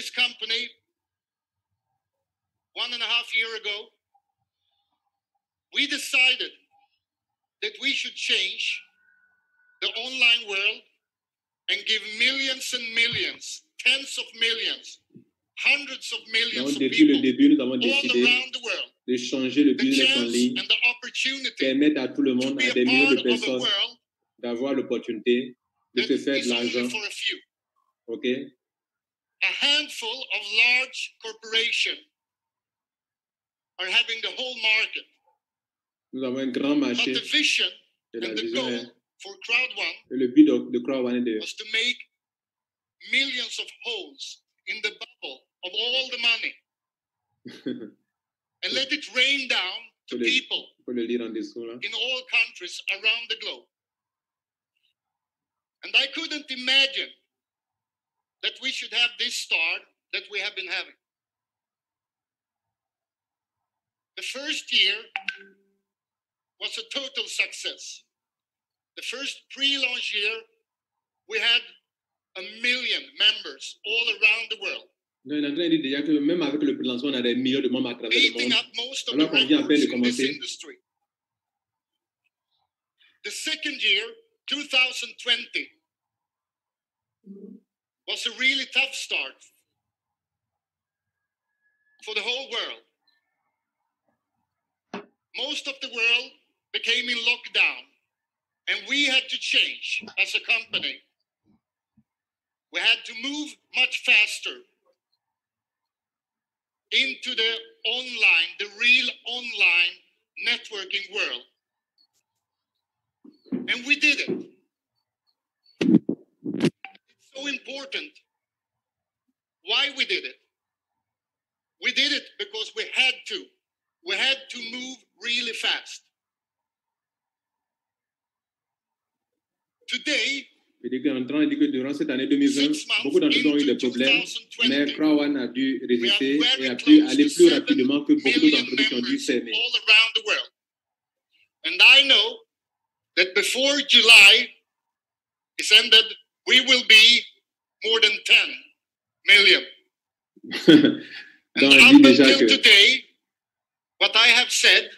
this company 1.5 years ago, we decided that we should change the online world and give millions and millions, tens of millions, hundreds of millions of people all around the world de changer le business en ligne, permettre à tout le monde, à des millions de personnes, d'avoir l'opportunité de se faire de l'argent. OK? A handful of large corporations are having the whole market. Nous avons un grand marché. But the vision Et la and the vision goal est, for Crowd One et le but de Crowd One est was to make millions of holes in the bubble of all the money and let it rain down to people in all countries around the globe. And I couldn't imagine that we should have this start that we have been having. The first year was a total success. The first pre-launch year, we had 1 million members all around the world. On est en train de dire déjà que même avec le lancement, on a des millions de membres à travers le Beating monde. up most of Alors the qu'on vient à peine de records in this commencer. industry. The second year, 2020, was a really tough start for the whole world. Most of the world became in lockdown, and we had to change as a company. We had to move much faster into the online, the real online networking world. And we did it. It's so important why we did it. We did it because we had to. We had to move really fast. Today, Il est en train de dire que durant cette année 2020, beaucoup d'entre eux ont eu des problèmes, mais Crowd One a dû résister et a pu aller plus rapidement que beaucoup d'autres entreprises qui ont dû fermer. all around the world. And I know that before July is ended, we will be more than 10 million. Donc, And elle up dit déjà until que today, what I have said,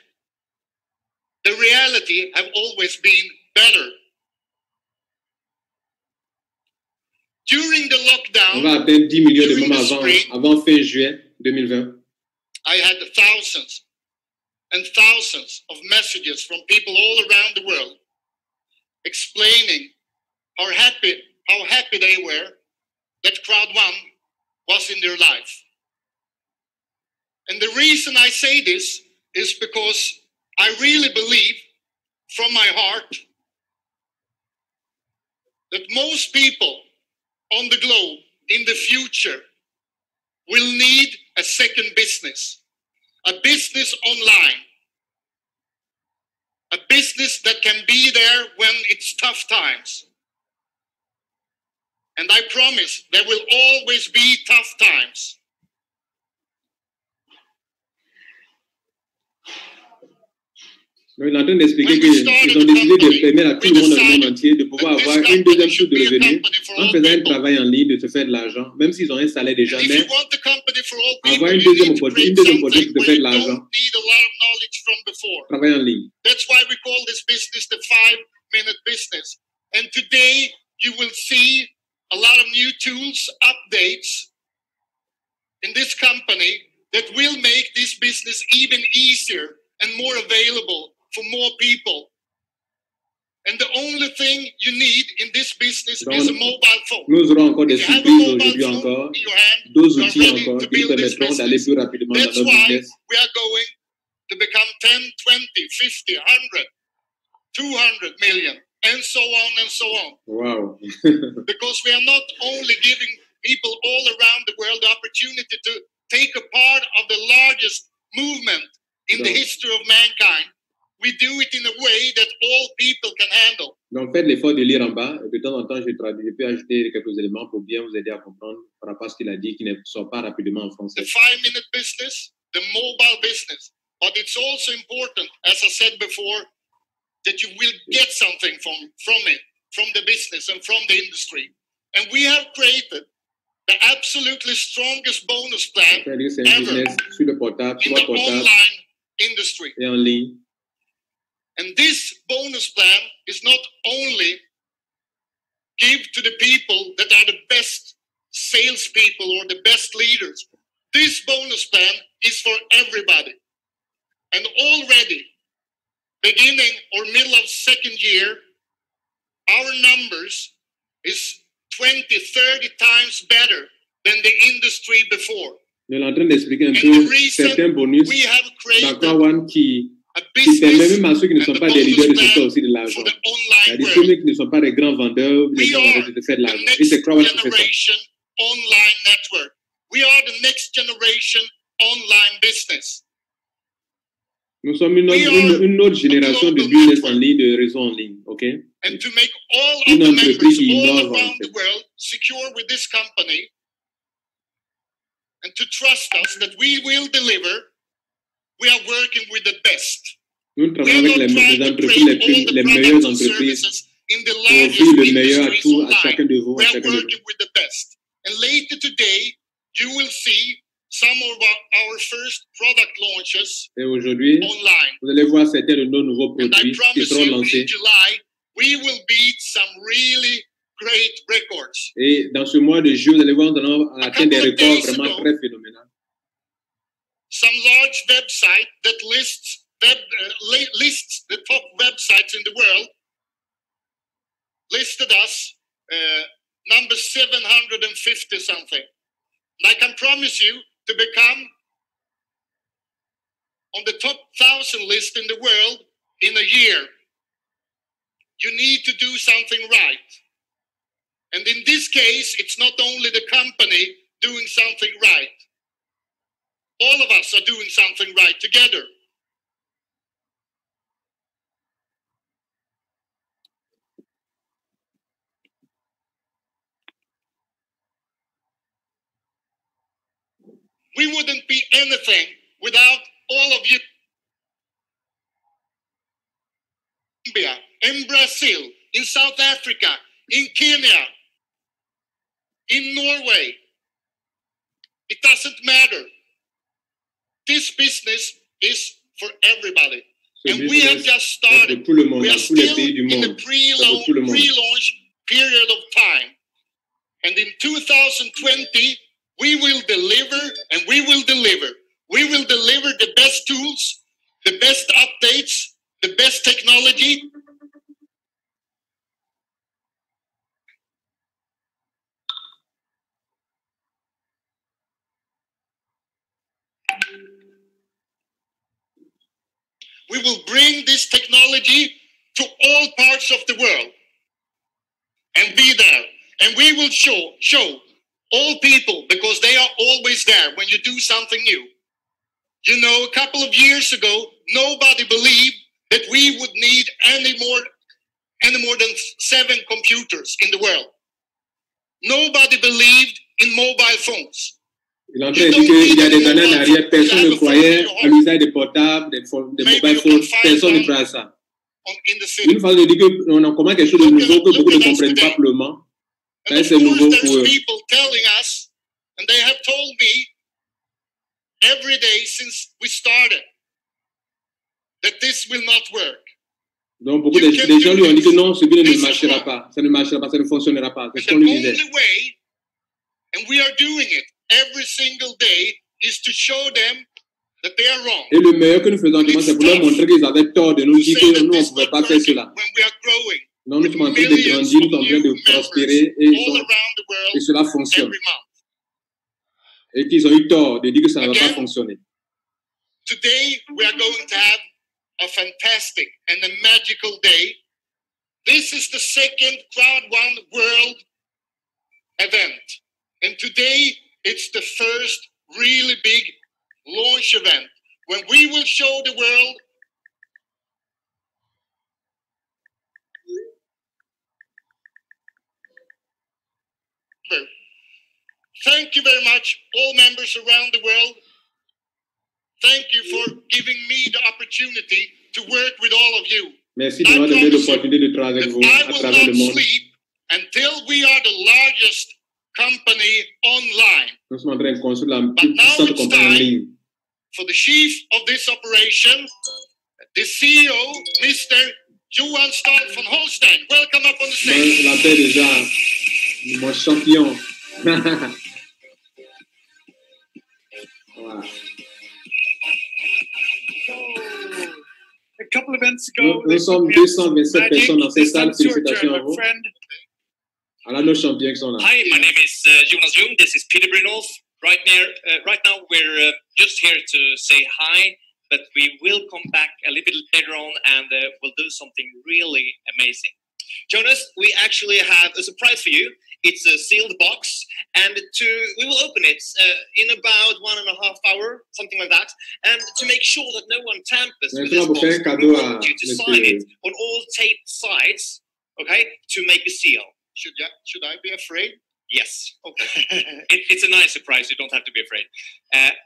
the reality have always been better. During the on lockdown, va atteindre 10 millions de during membres the avant, spring, avant fin juillet 2020. I had thousands and thousands of messages from people all around the world explaining how happy they were that Crowd One was in their life. And the reason I say this is because I really believe from my heart that most people on the globe in the future will need a second business, a business online, a business that can be there when it's tough times. And I promise there will always be tough times. Donc, il est en train d'expliquer qu'ils ont décidé de permettre à tout le monde dans le monde entier de pouvoir avoir une deuxième source de revenus en faisant un travail en ligne, de se faire de l'argent, même s'ils ont un salaire déjà, mais avoir une deuxième opportunité pour se faire de l'argent. Travail en ligne. That's why we call this business the 5-minute business. And today you will see a lot of new tools, updates in this company that will make this business even easier and more available for more people. And the only thing you need in this business is a mobile phone. Nous aurons encore des If you have a surprises mobile aujourd'hui phone encore, in your hand, d'autres you are outils ready encore to qui nous build this permettront d'aller business. plus rapidement dans That's notre why business. we are going to become 10, 20, 50, 100, 200 million, and so on and so on. Wow. Because we are not only giving people all around the world the opportunity to take a part of the largest movement in the history of mankind, we do it in a way that all people can handle. Donc, faites l'effort de lire en bas. De temps en temps, je peux ajouter quelques éléments pour bien vous aider à comprendre par rapport à ce qu'il a dit, qui ne sort pas rapidement en français. The 5-minute business, the mobile business. But it's also important, as I said before, that you will get something from it, from the business and from the industry. And we have created the absolutely strongest bonus plan c'est un business sur le portable, in the online industry. Et en ligne. And this bonus plan is not only give to the people that are the best salespeople or the best leaders. This bonus plan is for everybody. And already, beginning or middle of second year, our numbers is 20, 30 times better than the industry before. Nous sommes en train d'expliquer un peu certains bonus d'encore one qui permet même à ceux qui ne sont pas des leaders de se faire aussi de l'argent. C'est-à-dire ceux qui ne sont pas des grands vendeurs de faire de l'argent. Et c'est Crowd qui fait ça. Online network. We are the next generation online business. Nous sommes une autre génération de business en ligne, de réseau en ligne, ok? And to make all of the members all around the world secure with this company and to trust us that we will deliver, we are working with the best. Nous travaillons avec les entreprises, les meilleures entreprises pour offrir le meilleur à tout, à chacun de vous. We are working with the best. And later today, you will see some of our first product launches online. Vous allez voir certains de nos nouveaux produits qui seront lancés. In July, we will beat some really great records. Et dans ce mois de juillet, vous allez voir, nous allons atteindre des records vraiment très phénoménaux. Some large website that lists the top websites in the world listed us number 750 something. And I can promise you to become on the top 1,000 list in the world in a year. You need to do something right. And in this case, it's not only the company doing something right. All of us are doing something right together. We wouldn't be anything without all of you. In Brazil, in South Africa, in Kenya, in Norway. It doesn't matter. This business is for everybody. And we have just started. We are still in the pre-launch period of time. And in 2020, we will deliver, and we will deliver. We will deliver the best tools, the best updates, the best technology. We will bring this technology to all parts of the world and be there. And we will show all people, because they are always there when you do something new. You know, a couple of years ago, nobody believed that we would need any more than 7 computers in the world. Nobody believed in mobile phones. Il est en train de dire qu'il y a des années en arrière, personne ne croyait à l'usage des portables, des mobile phones, personne ne croyait à ça. Une fois, on dit qu'on a comment quelque chose de nouveau que beaucoup ne comprennent pas pleinement. C'est nouveau pour eux. People telling us, and they have told me every day since we started, that this will not work. Donc beaucoup de gens lui ont dit que non, ce bien ne marchera pas, ça ne marchera pas, ça ne fonctionnera pas. C'est ce qu'on lui disait. The only way, and we are doing it every single day, is to show them that they are wrong. Et le meilleur que nous faisons, c'est pour leur montrer qu'ils avaient tort de nous dire que nous, on ne pouvait pas faire cela. Non, nous sommes en train de grandir, nous sommes en train de prospérer et cela fonctionne. Et qu'ils ont eu tort de dire que ça ne va pas fonctionner. Today, we are going to have a fantastic and a magical day. This is the second Crowd One World event. And today, it's the first really big launch event when we will show the world Thank you very much, all members around the world. Thank you for giving me the opportunity to work with all of you. Merci de m'avoir donné l'opportunité de travailler avec vous à travers le monde. Sleep until we are the largest company online. Nous sommes en train de construire la But plus now puissante it's compagnie en time ligne. for the chief of this operation, the CEO, Mr. Johan Stahl von Holstein. Welcome up on the Moi, stage. je l'appelle déjà mon champion. Voilà. A couple of events ago, Nous sommes 227 personnes dans cette salle. Félicitations à vous. Alors, nos champions qui sont là. Hi, my name is Jonas Jung. This is Peter Brynolf. Right now, we're just here to say hi, but we will come back a little bit later on and we'll do something really amazing. Jonas, we actually have a surprise for you. It's a sealed box, and we will open it in about 1.5 hours, something like that. And to make sure that no one tampers with this box, we want you to sign it on all taped sides, okay, to make a seal. Should I be afraid? Yes. Okay. It's a nice surprise. You don't have to be afraid.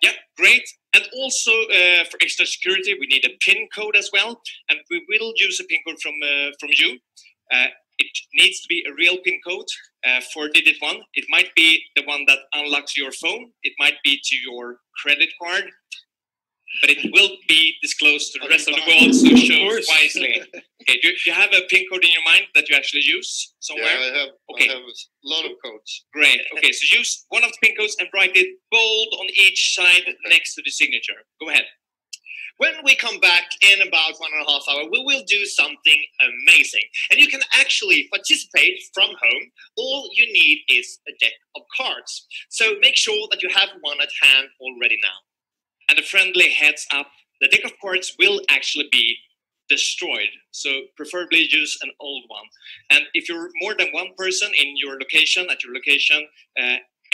Yeah, great. And also for extra security, we need a PIN code as well, and we will use a PIN code from you. It needs to be a real PIN code, 4-digit one. It might be the one that unlocks your phone. It might be to your credit card, but it will be disclosed to the rest of the world, so choose wisely. Okay, do you have a PIN code in your mind that you actually use somewhere? Yeah, Okay. I have a lot of codes. Great. Okay, so use one of the PIN codes and write it bold on each side next to the signature. Go ahead. When we come back in about 1.5 hours, we will do something amazing. And you can actually participate from home. All you need is a deck of cards. So make sure that you have one at hand already now. And a friendly heads up, the deck of cards will actually be destroyed. So preferably use an old one. And if you're more than one person in your location,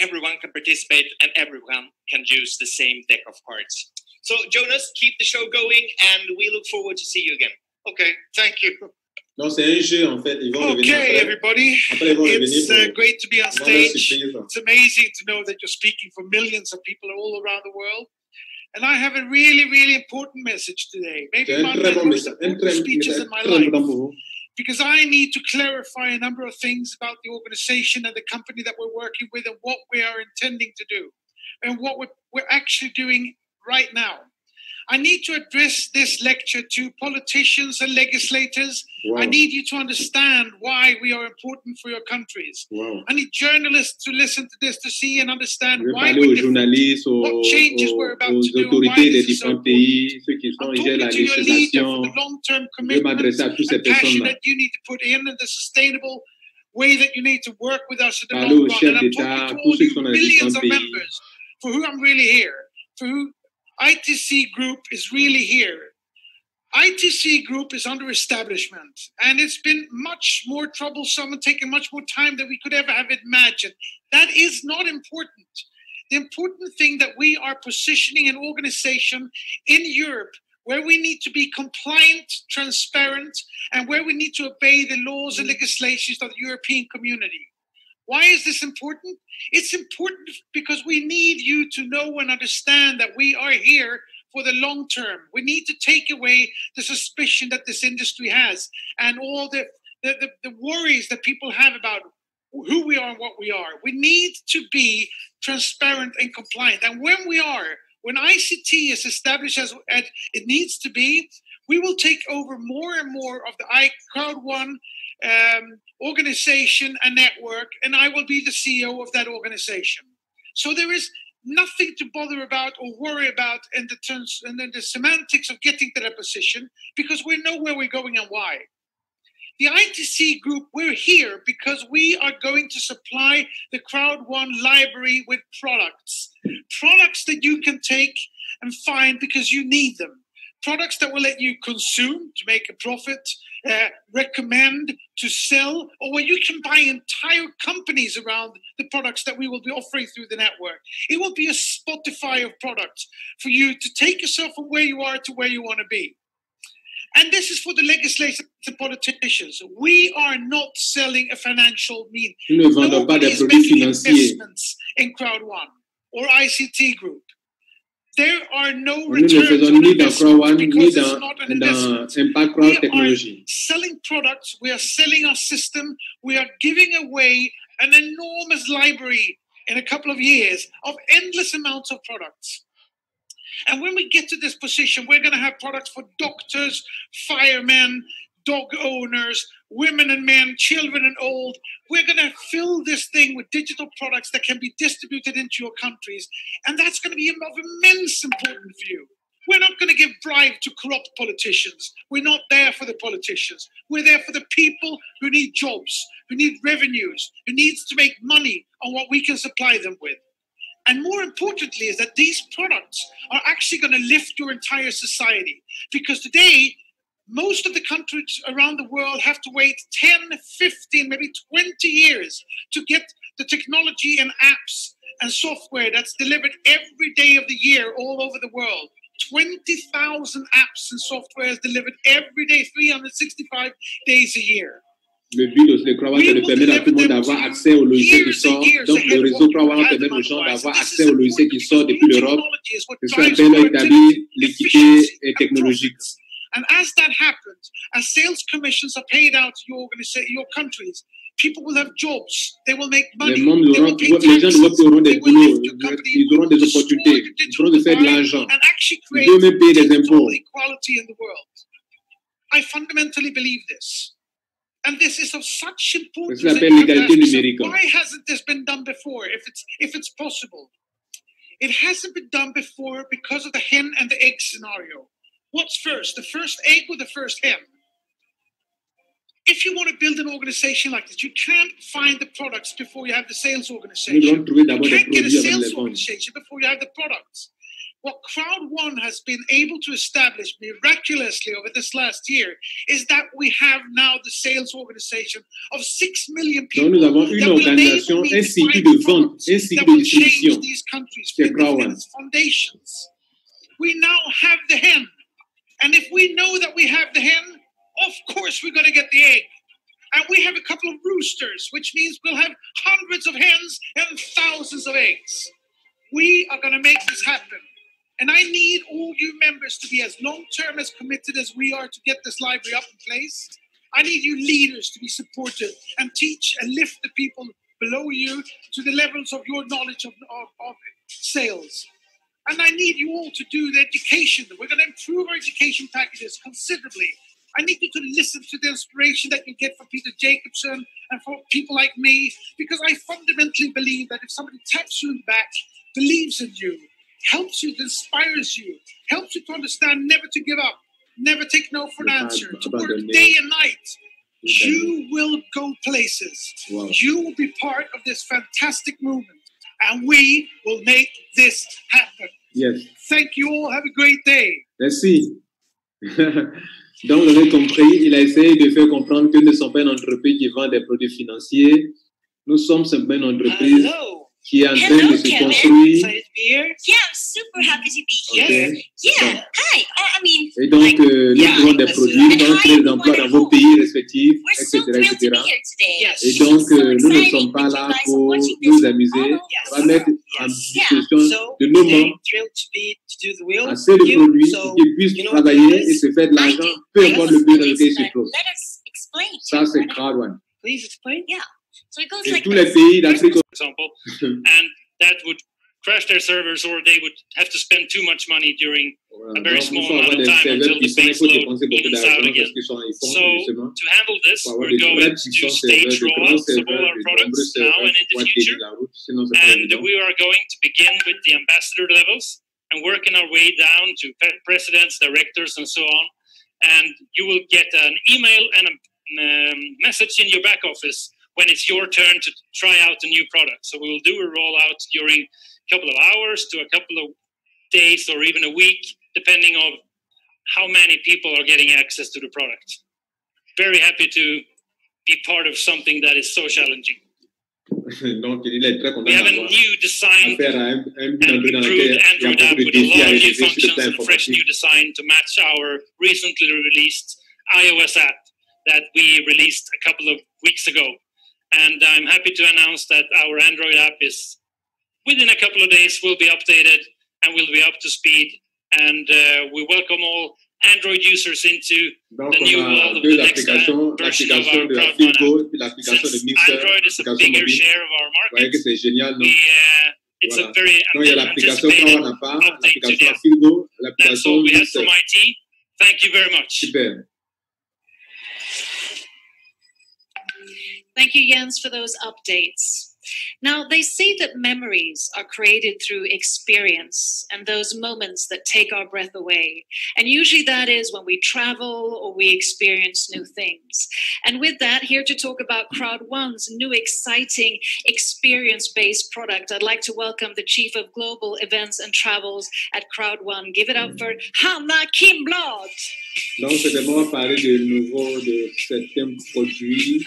everyone can participate and everyone can use the same deck of cards. So Jonas, keep the show going and we look forward to see you again. Okay, thank you. Non, c'est un jeu en fait. Ils vont revenir Okay, après. everybody. Après, ils vont It's revenir pour great to be on avoir leur stage. surprise. It's amazing to know that you're speaking for millions of people all around the world. And I have a really, really important message today. Maybe C'est one un of très the bon most message. Un important speeches in my très life. important pour vous. Because I need to clarify a number of things about the organization and the company that we're working with and what we are intending to do and what we're actually doing right now. I need to address this lecture to politicians and legislators. Wow. I need you to understand why we are important for your countries. Wow. I need journalists to listen to this to see and understand Je vais why parler we're aux different. journalistes, What changes we're about to do and why autorités des this is so différents important. pays, ceux qui sont I'm gèrent la talking to your leader for législation. the long-term Je vais commitment m'adresser à toutes ces and passion personnes-là. that you need to put in and the sustainable way that you need to work with us in the Parler long aux run. chefs And I'm d'État, talking to tous all ceux qui you sont dans les millions différents of pays. members for who I'm really here, for who ITC Group is really here. ITC Group is under establishment, and it's been much more troublesome and taken much more time than we could ever have imagined. That is not important. The important thing that we are positioning an organization in Europe where we need to be compliant, transparent, and where we need to obey the laws and legislations of the European community. Why is this important? It's important because we need you to know and understand that we are here for the long term. We need to take away the suspicion that this industry has and all the worries that people have about who we are and what we are. We need to be transparent and compliant. And when ICT is established as it needs to be, we will take over more and more of the Crowd1 organization and network, and I will be the CEO of that organization. So there is nothing to bother about or worry about in the terms and then the semantics of getting to that position, because we know where we're going and why. The ITC Group, we're here because we are going to supply the Crowd1 library with products that you can take and find because you need them. Products that will let you consume to make a profit, recommend to sell, or where you can buy entire companies around the products that we will be offering through the network. It will be a Spotify of products for you to take yourself from where you are to where you want to be. And this is for the legislators and politicians. We are not selling a financial mean. Nous ne vendons pas des produits financiers. Investments in Crowd1 or ICT Group. There are no Nous ne returns faisons on ni dans Crowd1 investment ni because it's not an dans investment. Impact Crowd We are Technology. selling products. We are selling our system. We are giving away an enormous library in a couple of years of endless amounts of products. And when we get to this position, we're going to have products for doctors, firemen, dog owners, women and men, children and old. We're going to fill this thing with digital products that can be distributed into your countries. And that's going to be of immense importance for you. We're not going to give bribe to corrupt politicians. We're not there for the politicians. We're there for the people who need jobs, who need revenues, who needs to make money on what we can supply them with. And more importantly is that these products are actually going to lift your entire society. Because today, most of the countries around the world have to wait 10, 15, maybe 20 years to get the technology and apps and software that's delivered every day of the year all over the world. 20,000 apps and software is delivered every day, 365 days a year. Le but de Crowdone, c'est de permettre à tout le monde d'avoir accès aux logiciels qui sortent. Donc, le réseau Crowdone permet aux gens d'avoir accès aux logiciels qui sortent depuis l'Europe. C'est ce qu'on appelle établir l'équité technologique. And as that happens, as sales commissions are paid out to your countries, people will have jobs. They will make money. Les gens de l'Europe auront des boulots. Ils auront des opportunités. Ils auront de faire de l'argent. Ils vont même payer des impôts. I fundamentally believe this. And this is of such importance. Ça s'appelle l'égalité numérique. Why hasn't this been done before, if it's possible? It hasn't been done before because of the hen and the egg scenario. What's first, the first egg or the first hen? If you want to build an organization like this, you can't find the products before you have the sales organization. You can't get a sales organization before you have the products. What Crowd1 has been able to establish miraculously over this last year is that we have now the sales organization of 6 million people. Donc nous avons une organisation, un cycle de vente, un cycle de distribution. C'est Crowd1. We now have the hen. And if we know that we have the hen, of course we're going to get the egg. And we have a couple of roosters, which means we'll have hundreds of hens and thousands of eggs. We are going to make this happen. And I need all you members to be as long-term, as committed as we are to get this library up in place. I need you leaders to be supportive and teach and lift the people below you to the levels of your knowledge of sales. And I need you all to do the education. We're going to improve our education packages considerably. I need you to listen to the inspiration that you get from Peter Jacobson and from people like me, because I fundamentally believe that if somebody taps you in the back, believes in you, helps you, inspires you, helps you to understand never to give up, never take no for an answer, to work day and night, you will go places. Wow. You will be part of this fantastic movement, and we will make this happen. Yes. Thank you all. Have a great day. Merci. Donc, vous avez compris, il a essayé de faire comprendre que nous ne sommes pas une entreprise qui vend des produits financiers. Nous sommes simplement une entreprise qui est en train de se construire. Yeah, I'm super happy to be here. Okay. Yeah, hi. I mean, et donc, nous trouvons des produits, nous créons des emplois dans vos pays respectifs, we're so etc. thrilled to etc. be here today. Et donc, nous ne sommes pas là pour nous amuser. On va mettre en disposition de nos membres assez de produits qui puissent travailler et se faire de l'argent, peu importe le pays dans lequel ils se trouvent. Let us explain. Ça, c'est Crowd1. Please explain. Yeah. So it goes Et like tous les this. pays d'Afrique. For example, and that would crash their servers, or they would have to spend too much money during a very small amount of time until the base load evens out again. So to handle this, we're going to do stage rollouts of all our products now and in the future. And we are going to begin with the ambassador levels and working our way down to presidents, directors, and so on. And you will get an email and a message in your back office when it's your turn to try out a new product. So we will do a rollout during a couple of hours to a couple of days or even a week, depending on how many people are getting access to the product. Very happy to be part of something that is so challenging. Donc, il est très content We have a new design and improved Android app with a lot of new functions and a fresh new design to match our recently released iOS app that we released a couple of weeks ago. And I'm happy to announce that our Android app is, within a couple of days, will be updated and will be up to speed. And we welcome all Android users into Donc, the new on a world of deux the next applications, version of l'application our de la crowdfunding Figo app. et l'application de Since Mixer, Android is a l'application bigger mobile. share of our Vous voyez market, que c'est génial, non? it's Voilà. a very Donc, il y a l'application anticipated Crowd n'a pas, update to l'application them. Figo, That's l'application all we had Mixer. from IT. Thank you very much. Super. Thank you, Jens, for those updates. Now, they say that memories are created through experience and those moments that take our breath away. And usually that is when we travel or we experience new things. And with that, here to talk about Crowd1's new exciting experience-based product, I'd like to welcome the Chief of Global Events and Travels at Crowd1. Give it up for Hanna Kimblad. Donc, c'est vraiment parler de nouveau de certains produits.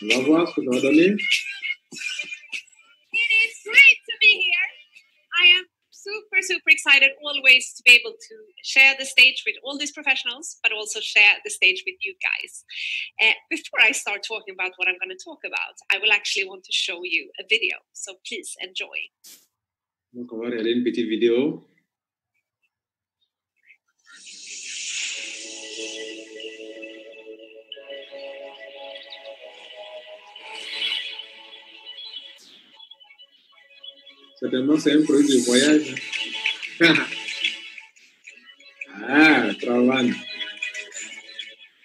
On va voir ce que ça va donner. It is great to be here. I am super excited always to be able to share the stage with all these professionals, but also share the stage with you guys. Before I start talking about what I'm going to talk about, I will actually want to show you a video. So please enjoy. Donc, on va regarder une petite vidéo. Certainement, c'est un produit de voyage. Ah, Crowd1.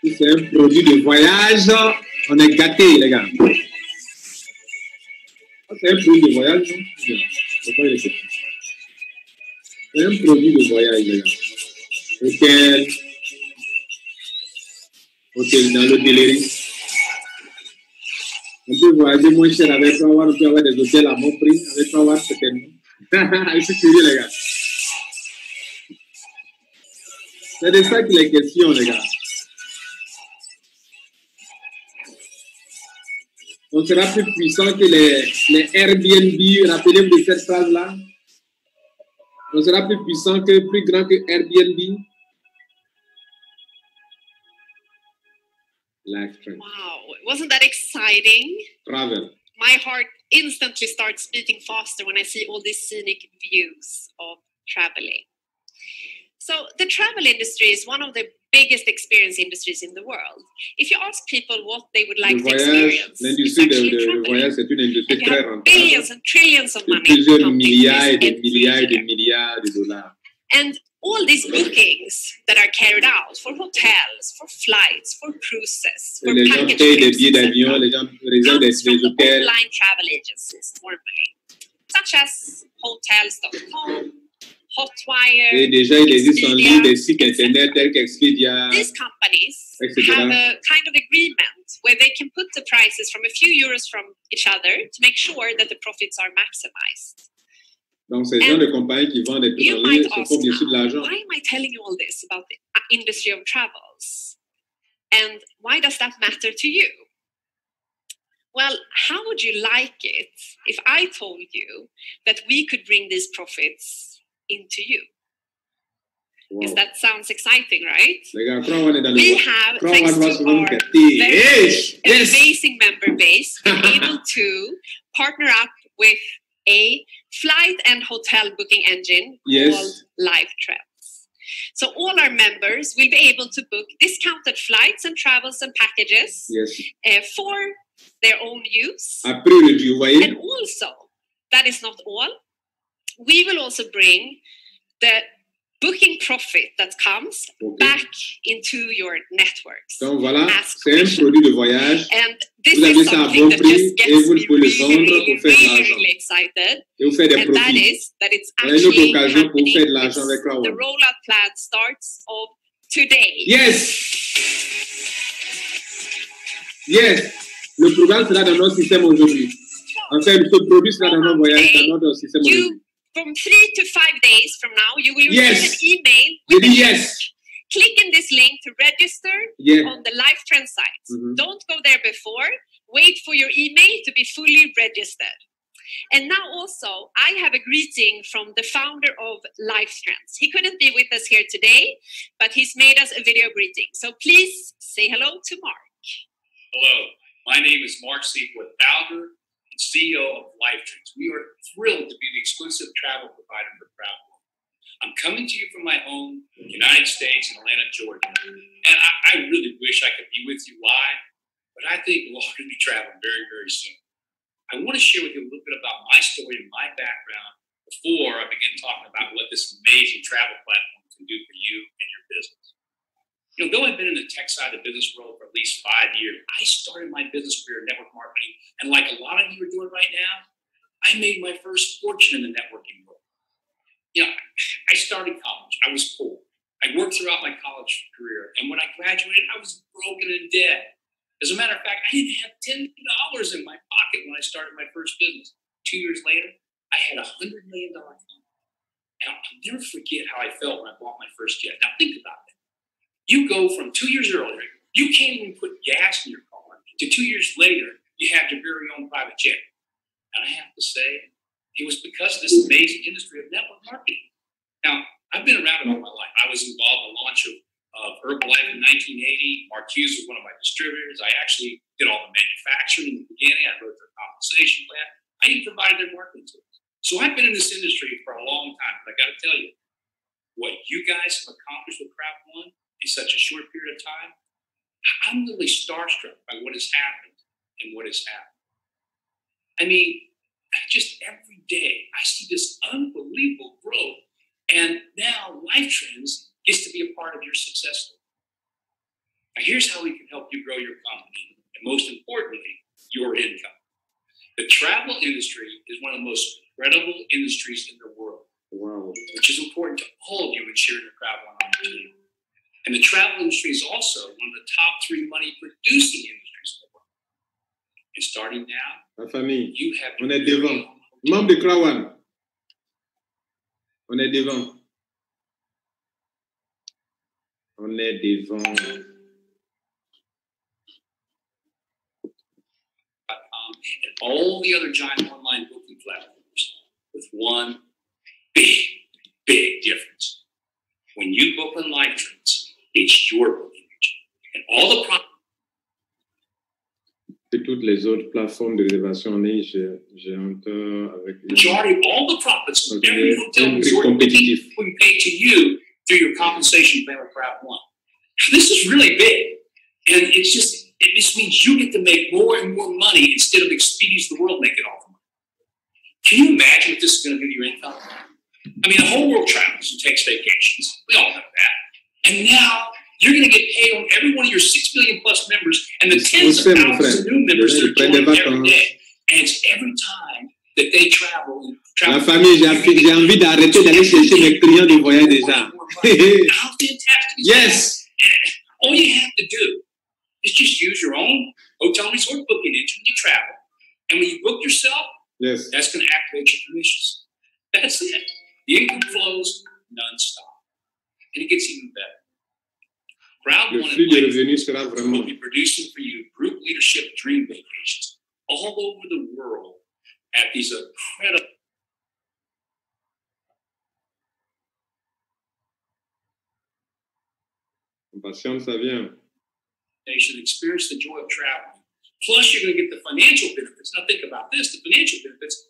Si c'est un produit de voyage, on est gâtés, les gars. C'est un produit de voyage, non? C'est un produit de voyage, les gars. Hôtel dans l'hôtellerie. On peut voyager moins cher avec Crowd1, on peut avoir des hôtels à bon prix avec Crowd1, certainement. Je suis curieux, les gars. C'est de ça qu'il est question, les gars. On sera plus puissant que les Airbnb, rappelez-vous de cette phrase-là. On sera plus puissant plus grand que Airbnb. Wow, wasn't that exciting? Travel. My heart instantly starts beating faster when I see all these scenic views of traveling. So the travel industry is one of the biggest experience industries in the world. If you ask people what they would like to experience, l'industrie du voyage, c'est une industrie très rentable. Billions and trillions of money. Plusieurs milliards et des milliards et des milliards de dollars. And all these bookings that are carried out for hotels, for flights, for cruises, for les gens payent des billets d'avion, les gens réservent des hôtels. Online travel agencies normally, such as Hotels.com, Hotwire. Et déjà, il existe en ligne des sites internet tels qu'Expedia. These companies have a kind of agreement where they can put the prices from a few euros from each other to make sure that the profits are maximized. Donc, ces gens de compagnies qui vendent des trucs en ligne se font bien sûr de l'argent. Why am I telling you all this about the industry of travels? And why does that matter to you? Well, how would you like it if I told you that we could bring these profits into you? Wow. Yes, that sounds exciting, right? We have, thanks to our very amazing member base, been able to partner up with a flight and hotel booking engine called LiveTrends. So all our members will be able to book discounted flights and travels and packages for their own use. And also, that is not all. We will also bring the booking profit that comes back into your networks. Donc voilà, c'est un produit de voyage. And this is something that just gets me really excited. And that is that it's actually happening. The rollout plan starts of today. Yes, le programme sera dans notre système aujourd'hui. Enfin, le produit sera dans notre voyage, dans notre système aujourd'hui. From 3 to 5 days from now, you will receive an email with a link. Click in this link to register on the LiveTrend site. Don't go there before. Wait for your email to be fully registered. And now also, I have a greeting from the founder of LiveTrends. He couldn't be with us here today, but he's made us a video greeting. So please say hello to Mark. Hello, my name is Mark Seaforth, founder and CEO of LiveTrends. We are thrilled to be the exclusive travel provider for Crowd1. I'm coming to you from my home the United States, in Atlanta, Georgia. And I really wish I could be with you live, but I think we'll all be traveling very, very soon. I want to share with you a little bit about my story and my background before I begin talking about what this amazing travel platform can do for you and your business. You know, though I've been in the tech side of the business world for at least 5 years, I started my business career in network marketing. And like a lot of you are doing right now, I made my first fortune in the networking world. You know, I started college. I was poor. I worked throughout my college career. And when I graduated, I was broken in debt. As a matter of fact, I didn't have $10 in my pocket when I started my first business. 2 years later, I had a $100 million company. Now, I'll never forget how I felt when I bought my first jet. Now, think about it. You go from 2 years earlier, you can't even put gas in your car, to 2 years later, you have your very own private jet. And I have to say, it was because of this amazing industry of network marketing. Now, I've been around it all my life. I was involved in the launch of Herbalife in 1980. Marquise was one of my distributors. I actually did all the manufacturing in the beginning. I wrote their compensation plan. I even provided their marketing tools. So I've been in this industry for a long time. But I got to tell you, what you guys have accomplished with Craft One in such a short period of time, I'm really starstruck by what has happened and what has happened. I mean, just every day I see this unbelievable growth, and now Life Trends gets to be a part of your success story. Now, here's how we can help you grow your company, and most importantly, your income. The travel industry is one of the most incredible industries in the world, which is important to all of you in sharing your Craft One opportunity. And the travel industry is also one of the top 3 money-producing industries in the world. And starting now, la famille, you have on est devant. Membre de Craft One, on est devant. On est devant. And all the other giant online booking platforms with one big, big difference. When you book on Life Trends, it's your booking agent. And all the profits. Et toutes les autres plateformes de réservation en ligne, j'ai un peu avec majority of all the profits of every hotel resort will be paid to you through your compensation plan with Craft One. This is really big. And it just means you get to make more and more money instead of Expedia's the world making all the money. Can you imagine what this is going to do to your income? I mean, the whole world travels and takes vacations. We all know that. And now you're going to get paid on every one of your 6 million plus members and the tens of thousands of new members that are joining every day. And it's every time that they travel. La famille, j'ai envie d'arrêter d'aller chercher mes clients de voyage déjà. How fantastic is Yes. that? All you have to do is just use your own hotel resort booking engine when you travel. And when you book yourself, yes, that's going to activate your commissions. That's it. The income flows nonstop. And it gets even better. Crowd Le One flux de revenus sera vraiment. will be producing for you group leadership dream vacations all over the world at these incredible. Patience, ça vient. Nation, experience the joy of traveling. Plus, you're going to get the financial benefits. Now, think about this: the financial benefits.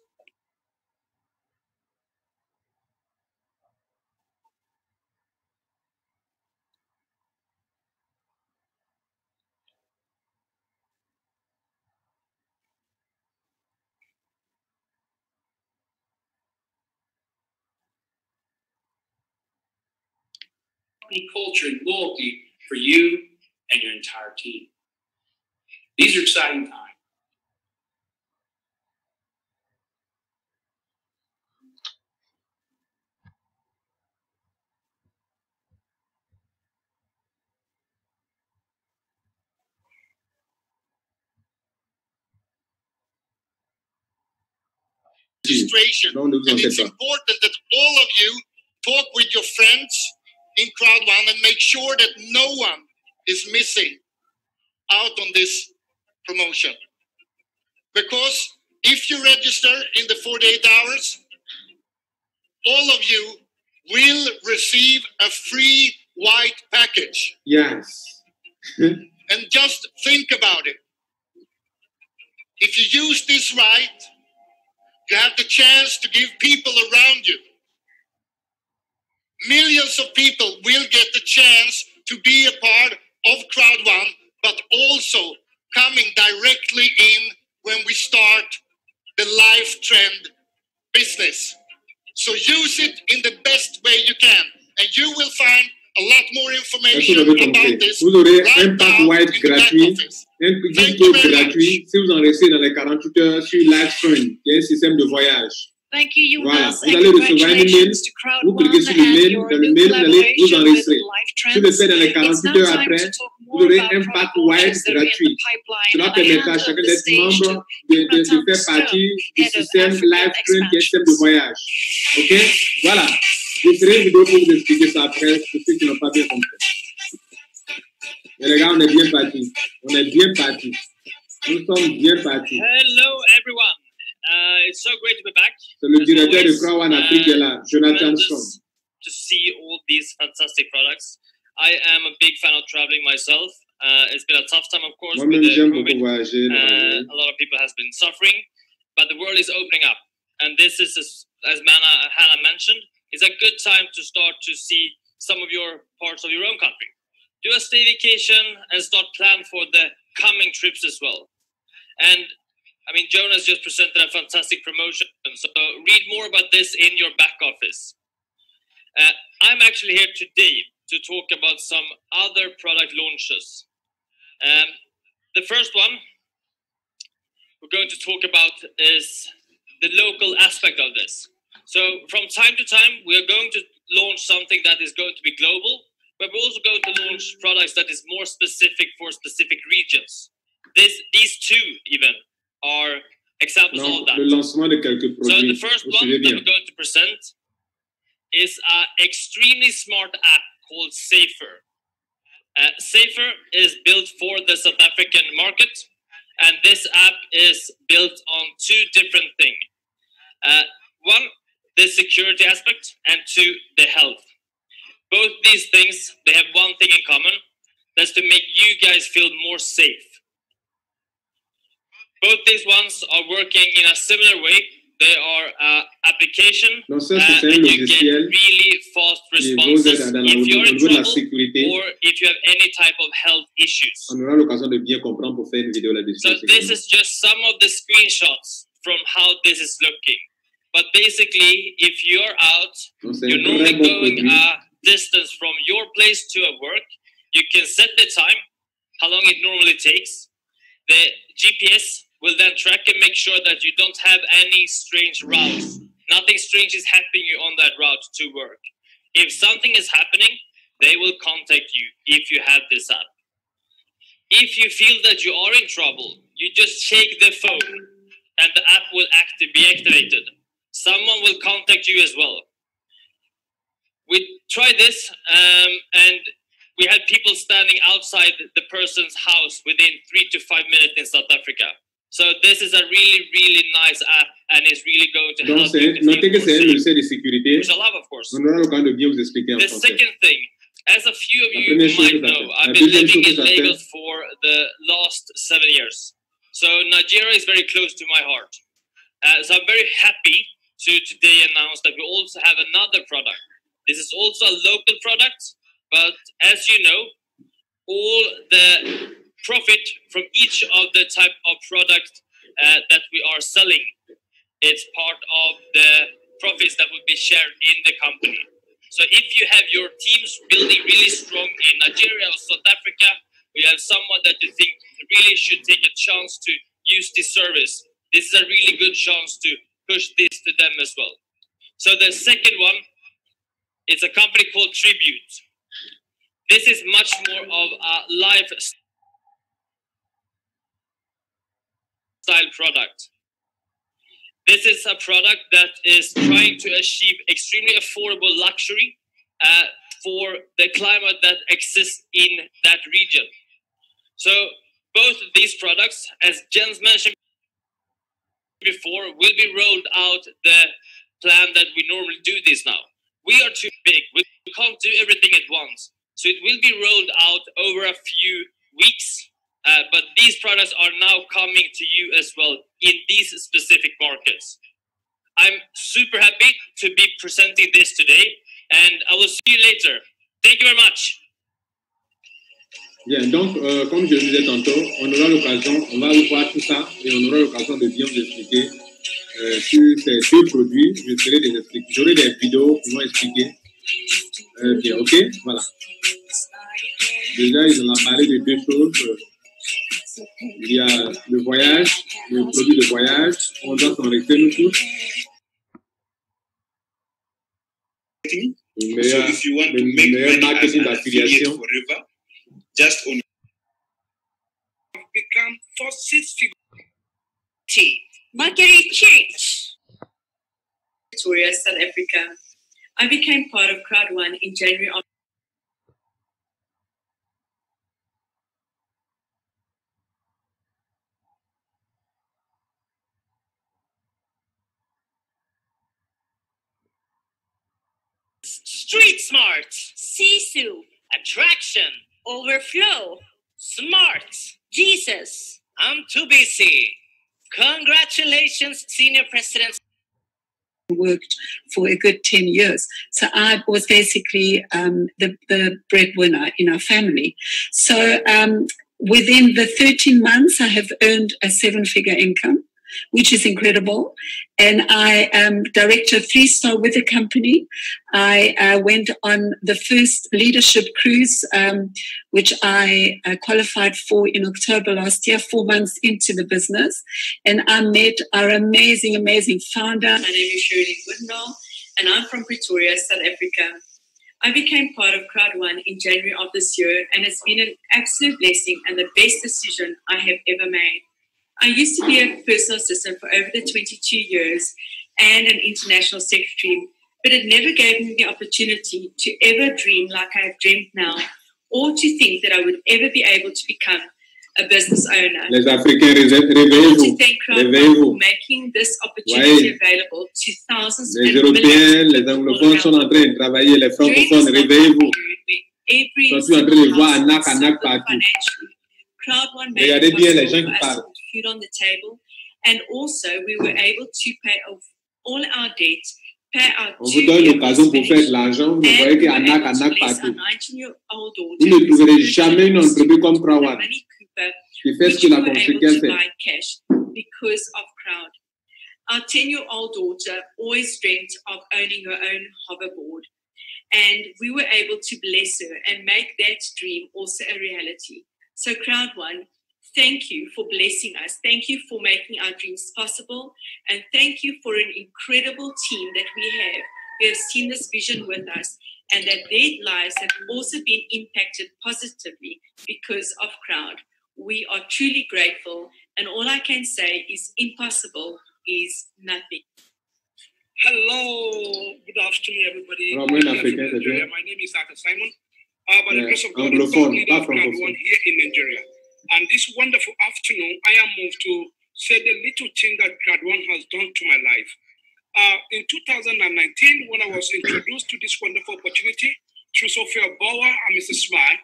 Culture and loyalty for you and your entire team. These are exciting times. Registration. And it's important that all of you talk with your friends in Crowd One and make sure that no one is missing out on this promotion. Because if you register in the 48 hours, all of you will receive a free white package. Yes. And just think about it. If you use this right, you have the chance to give people around you millions Millions of people will get the chance to be a part of Crowd One, but also coming directly in when we start the live trend business. So use it in the best way you can, and you will find a lot more information about this. Vous aurez right un pack now white in the back gratuit, office. un petit Thank you code very gratuit si vous en restez dans les 48 heures sur Livestream, qui est un système de voyage. Thank you, Voilà, Jonas, vous and allez recevoir un email, congratulations to Crowd vous cliquez One sur le and mail, your dans le new mail, vous allez vous collaboration with enregistrer. Live Si vous le faites dans les It's 48 now heures time après, to talk vous more aurez about un product pack white launches that are in the gratuit. pipeline. Cela And I permettra à hand chacun over the d'être stage membre, to Jonathan faire partie Stone, du Head of système African Livestream, qui est un système de Expansions. voyage. Ok? Voilà. Je ferai une vidéo pour vous expliquer ça après, pour ceux qui n'ont pas bien compris. Mais les gars, on est bien partis. On est bien partis. Nous sommes bien partis. Hello, everyone. It's so great to be back. C'est le As directeur de always, Crowd One Afrique qui est là, Jonathan Stone. tremendous to see all these fantastic products. I am a big fan of traveling myself. It's been a tough time, of course, with Moi-même, the j'aime beaucoup COVID. voyager. A lot of people has been suffering, but the world is opening up. And this is, as Hannah mentioned, is a good time to start to see some of your parts of your own country. Do a staycation and start plan for the coming trips as well. And I mean, Jonas just presented a fantastic promotion, so read more about this in your back office. I'm actually here today to talk about some other product launches. The first one we're going to talk about is the local aspect of this. So from time to time, we are going to launch something that is going to be global, but we're also going to launch products that is more specific for specific regions. These two even are examples of that. Le lancement de quelques produits. So the first one that we're going to present is an extremely smart app called Safer. Safer is built for the South African market, and this app is built on two different things. One, the security aspect, and two, the health. Both these things, they have one thing in common, that's to make you guys feel more safe. Both these ones are working in a similar way. They are application, and you get really fast responses if you're in trouble or if you have any type of health issues. So this is just some of the screenshots from how this is looking. But basically, if you're out, you're normally going a distance from your place to a work, you can set the time, how long it normally takes. The GPS will then track and make sure that you don't have any strange routes. Nothing strange is happening on that route to work. If something is happening, they will contact you if you have this app. If you feel that you are in trouble, you just shake the phone and the app will be activated. Someone will contact you as well. We tried this and we had people standing outside the person's house within 3 to 5 minutes in South Africa. So this is a really, really nice app and it's really going to help you. Notez que c'est un logiciel de sécurité. Which I love, of course. On aura l'occasion de bien vous expliquer en français. The second thing, as a few of you might know, I've been living in Lagos for the last 7 years. So Nigeria is very close to my heart. So I'm very happy to today announce that we also have another product. This is also a local product, but as you know, all the profit from each of the type of product that we are selling, it's part of the profits that will be shared in the company. So if you have your teams building really strong in Nigeria or South Africa, we have someone that you think really should take a chance to use this service. This is a really good chance to push this to them as well. So the second one, it's a company called Tribute. This is much more of a lifestyle product. This is a product that is trying to achieve extremely affordable luxury for the climate that exists in that region. So both of these products, as Jens mentioned before, will be rolled out the plan that we normally do this now. We are too big. We can't do everything at once. So it will be rolled out over a few weeks. But these products are now coming to you as well in these specific markets. I'm super happy to be presenting this today. and I will see you later. Thank you very much. Bien, donc, comme je le disais tantôt, on aura l'occasion, on va voir tout ça et on aura l'occasion de bien vous expliquer sur ces deux produits. J'aurai des vidéos qui vont expliquer. Bien, ok, voilà. Déjà, ils ont parlé de deux choses. Il y a le voyage, le produit de voyage. On doit s'en rester nous tous. Le meilleur marketing d'affiliation. Just on become for 6 figures. Marketing change. Victoria, South Africa. I became part of Crowd One in January of Street smart. Sisu. Attraction. Overflow. Smart. Jesus. I'm too busy. Congratulations, Senior President. Worked for a good 10 years. So I was basically the breadwinner in our family. So within the 13 months, I have earned a 7-figure income, which is incredible. And I am director 3-star with the company. I went on the first leadership cruise, which I qualified for in October last year, 4 months into the business. And I met our amazing, amazing founder. My name is Shirley Goodnall, and I'm from Pretoria, South Africa. I became part of Crowd One in January of this year, and it's been an absolute blessing and the best decision I have ever made. I used to be a personal assistant for over the 22 years and an international secretary, but it never gave me the opportunity to ever dream like I have dreamed now, or to think that I would ever be able to become a business owner. Les Africains, réveillez-vous. I want to thank Crowd One for making this opportunity available to thousands Les and Européens, millions les anglophones sont en train de travailler, les francophones, réveillez-vous. Ils sont en train de voir Anak partout. Crowd One made Regardez it bien les gens possible qui for us to parlent. put food on the table, and also we were able to pay off all our debt, pay our On vous donne l'occasion pour faire de l'argent, vous voyez qu'il y a Anak partout. Vous ne trouverez jamais une entreprise comme Crowd One qui fait ce que la construction fait. Cash because of Crowd. Our 10-year-old daughter always dreamt of owning her own hoverboard, and we were able to bless her and make that dream also a reality. So Crowd One, thank you for blessing us. Thank you for making our dreams possible. And thank you for an incredible team that we have who have seen this vision with us, and that their lives have also been impacted positively because of Crowd. We are truly grateful. And all I can say is impossible is nothing. Hello, good afternoon, everybody. My name is Dr. Simon. By the grace of God, I'm leader of Crowd One here in Nigeria. And this wonderful afternoon, I am moved to say the little thing that Crowd One has done to my life. In 2019, when I was introduced to this wonderful opportunity through Sophia Bauer and Mr. Smile,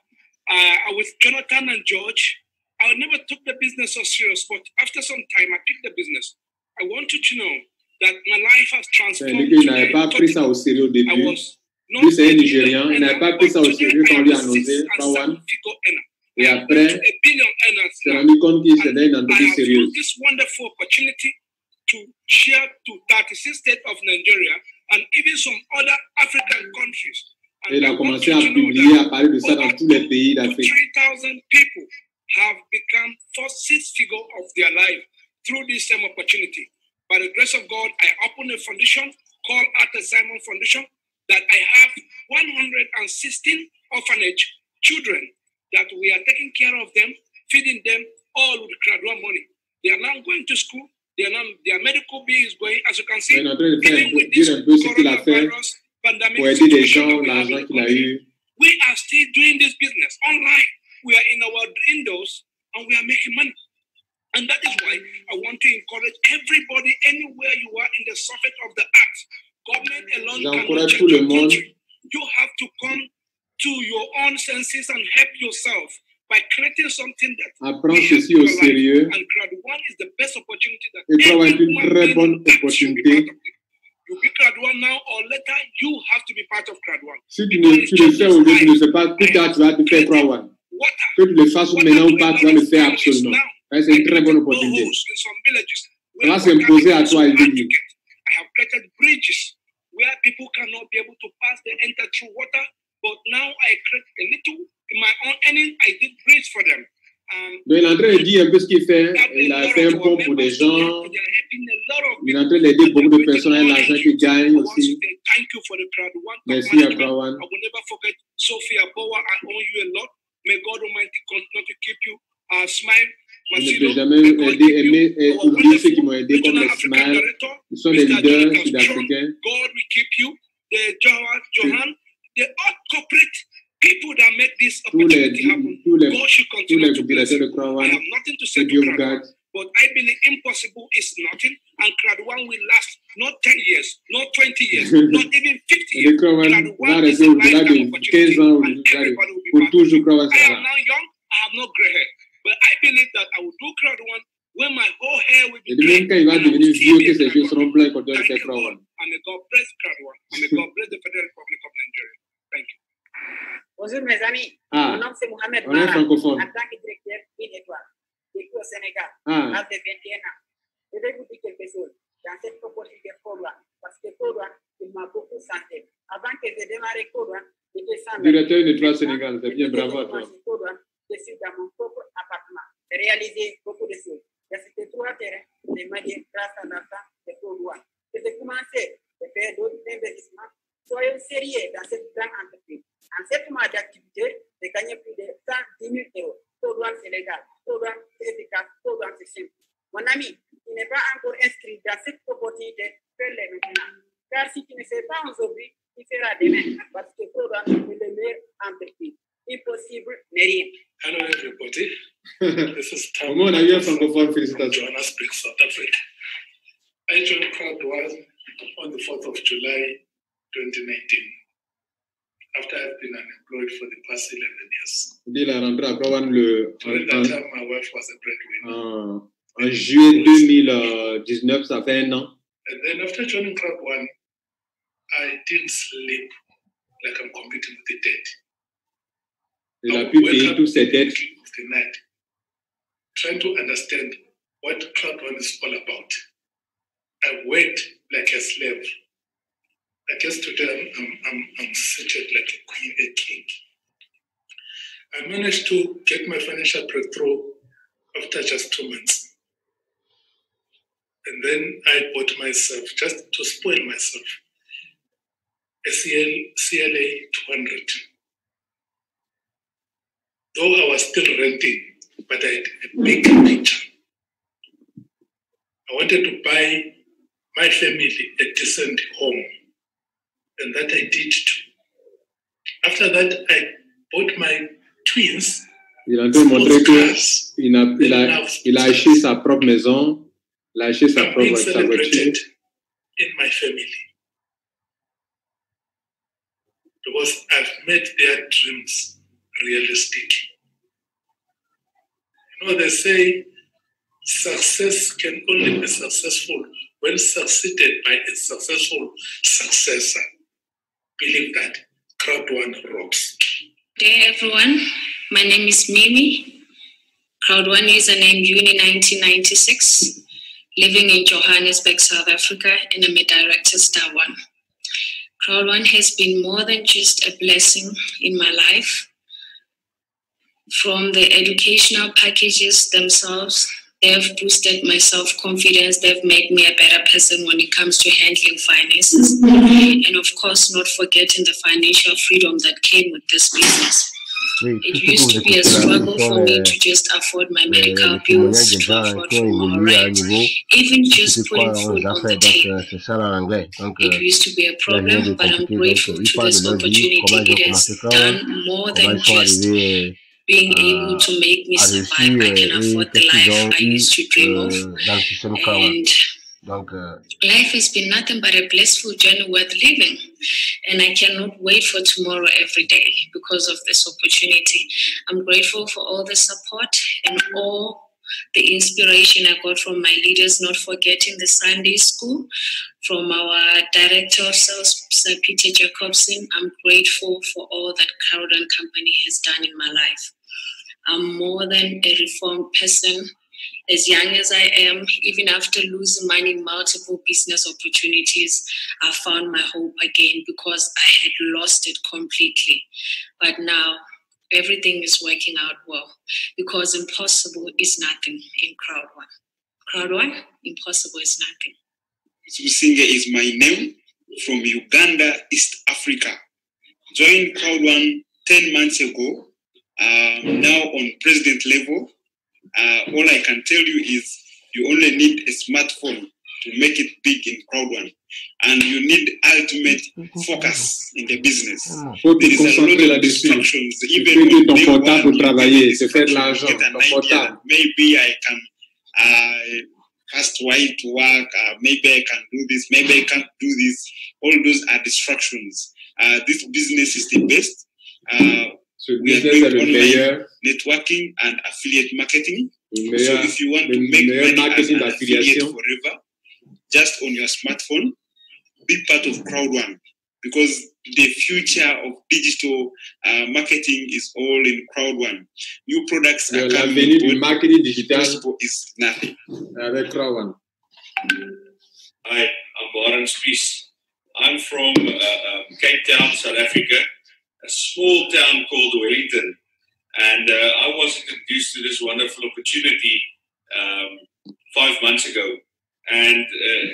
with Jonathan and George, I never took the business so serious, but after some time, I picked the business. I want you to know that my life has transformed. Il n'avait pas pris ça au sérieux au début. Lui, c'est un Nigérian. Il n'avait pas pris ça au sérieux quand on lui a annoncé Crowd One. Et après, il s'est rendu compte qu'il c'était une entreprise sérieuse. This wonderful opportunity to share to 36 states of Nigeria and even some other African countries. Et il a commencé à publier, à parler de ça dans tous les pays d'Afrique. 3,000 people have become first 6 figures of their life through this same opportunity. By the grace of God, I opened a foundation called Arthur Simon Foundation that I have 116 orphanage children that we are taking care of them, feeding them all with Crowd One money. They are now going to school. Their medical bill is going, as you can see, even with this coronavirus pandemic situation we are still doing this business online. We are in our indoors and we are making money. And that is why I want to encourage everybody, anywhere you are in the surface of the earth. Government alone cannot change your country. You have to come to your own senses and help yourself by creating something that Apprends ceci au sérieux. And Crowd One is the best opportunity that Et Crowd One est une très bonne opportunité You be grade 1 now or later, you have to be part of grade 1. Si tu le fais aujourd'hui, tu ne sais pas, plus tard tu vas te faire grade 1. Que tu le fasses maintenant ou pas, tu vas le faire absolument. C'est une très bonne opportunité. Ça va s'imposer à toi, évidemment. I have created bridges where people cannot be able to pass, they enter through water. But now I create a little, in my own earning, I did bridge for them. Donc, il est en train de dire un peu ce qu'il fait. Il a fait un pont pour des gens. Il est en train d'aider beaucoup de personnes à l'argent qu'ils gagnent aussi. Merci à Krawan. I will never forget Sophia Bower. I owe you a lot. May God Almighty continue to keep you smile. Je ne peux jamais aimer et oublier ceux qui m'ont aidé comme les Smile. Ils sont des leaders sud-africains. God will keep you. The Johan, the all corporate people that make this opportunity happen. God should continue to bless you. I have nothing to say to Crowd 1, but I believe impossible is nothing, and Crowd 1 will last not 10 years, not 20 years, not even 50 years. Crowd 1 is a lifetime opportunity, and everybody will be part of it. I am now young, I have no gray hair. But I believe that I will do Crowd 1 when my whole hair will be gray. Et même quand il va devenir vieux, que ses cheveux seront blancs quand il va faire Crowd 1. And may God bless Crowd 1. And may God bless the Federal Republic of Nigeria. Thank you. Bonjour mes amis. Ah, mon nom c'est Mohamed on est Mara, francophone. en tant que directeur d'une étoile, vécu au Sénégal, Ah. à l'âge de 21 ans. Je vais vous dire quelque chose dans cette opportunité Code 1, parce que Code 1, il m'a beaucoup santé. Avant que je démarre Code 1, j'étais sans Directeur d'une étoile Sénégal, c'est bien, bravo à toi. Code 1, je suis dans mon propre appartement. J'ai réalisé beaucoup de choses. J'ai cité 3 terrains, j'ai marié grâce à l'argent de Code 1. J'ai commencé à faire d'autres investissements. Soyons sérieux dans cette grande entreprise. En 7 mois d'activité, j'ai gagné plus de 110 000 euros. Code 1, c'est légal. Code 1, c'est efficace. Code 1, c'est simple. Mon ami, tu n'es pas encore inscrit dans cette opportunité, fais-le maintenant. Car si tu ne fais pas aujourd'hui, tu feras demain. Parce que Code 1 est le meilleur entreprise. Impossible n'est rien. Hello, everybody. This is Tom. Comment on a eu un francophone, félicitations. Johannesburg, South Africa. I joined Crowd 1 on the 4th of July 2019. After I've been unemployed for the past 11 years. Il est rentré à Crowd 1 During that time, my wife was a breadwinner. en juillet 2019, ça fait 1 an. And then after joining Crowd 1, I didn't sleep like I'm competing with the dead. Il a pu payer toutes ses dettes. Of the night, trying to understand what Crowd 1 is all about. I worked like a slave. I guess today I'm seated like a queen, a king. I managed to get my financial breakthrough after just 2 months. And then I bought myself, just to spoil myself, a CLA 200. Though I was still renting, but I had a big picture. I wanted to buy my family a decent home. And that I did too. After that, I bought my twins. Il a un peu montré qu'il a acheté sa propre maison, il a acheté sa voiture. In my family. Because I've made their dreams realistic. You know, they say success can only be successful when succeeded by a successful successor. Believe that Crowd 1 rocks. Good day, everyone. My name is Mimi. Crowd 1 username Uni 1996. Living in Johannesburg, South Africa, and I'm a director star 1. Crowd 1 has been more than just a blessing in my life. From the educational packages themselves, they have boosted my self-confidence. They've made me a better person when it comes to handling finances. And of course, not forgetting the financial freedom that came with this business. It used to be a struggle for me to just afford my medical bills, to afford my rent, even just putting food on the table. It used to be a problem, but I'm grateful to this opportunity. It has done more than just being able to make me survive. I can afford the life I used to dream of. And life has been nothing but a blissful journey worth living. And I cannot wait for tomorrow every day because of this opportunity. I'm grateful for all the support and all the inspiration I got from my leaders, not forgetting the Sunday school, from our director of sales, Sir Peter Jacobson. I'm grateful for all that Crowd One Company has done in my life. I'm more than a reformed person. As young as I am, even after losing money in multiple business opportunities, I found my hope again because I had lost it completely. But now, everything is working out well because impossible is nothing in Crowd One. Crowd One, impossible is nothing. Susinge is my name, from Uganda, East Africa. Joined Crowd One 10 months ago. Now on president level, all I can tell you is you only need a smartphone to make it big in Crowd One. And you need ultimate focus in the business. Faut te concentrer là-dessus. Utiliser ton portable pour travailler, se faire de l'argent, ton portable. Maybe I can fast while to work, maybe I can do this, maybe I can't do this. All those are distractions. This business is the best. We are doing online networking and affiliate marketing. So if you want to make money as an affiliate forever, just on your smartphone, be part of Crowd One, because the future of digital marketing is all in Crowd One. New products are coming. L'avenir du marketing digital is nothing. Avec Crowd One. Hi, I'm Warren Spies. I'm from Cape Town, South Africa, a small town called Wellington. And I was introduced to this wonderful opportunity 5 months ago. And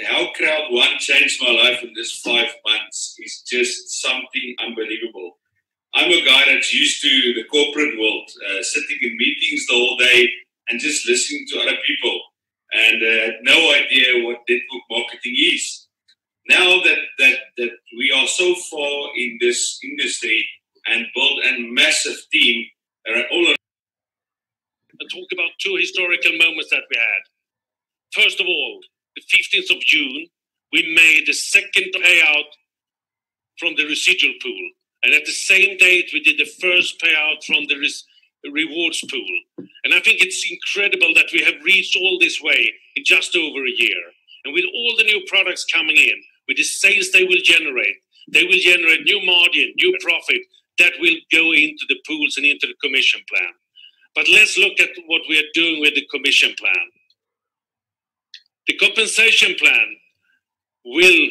how Crowd One changed my life in this 5 months is just something unbelievable. I'm a guy that's used to the corporate world, sitting in meetings the whole day and just listening to other people, and had no idea what network marketing is. Now that we are so far in this industry and built a massive team all around. And talk about two historical moments that we had. First of all, the 15th of June, we made the second payout from the residual pool. And at the same date, we did the first payout from the rewards pool. And I think it's incredible that we have reached all this way in just over a year. And with all the new products coming in, with the sales they will generate new margin, new profit that will go into the pools and into the commission plan. But let's look at what we are doing with the commission plan. The compensation plan will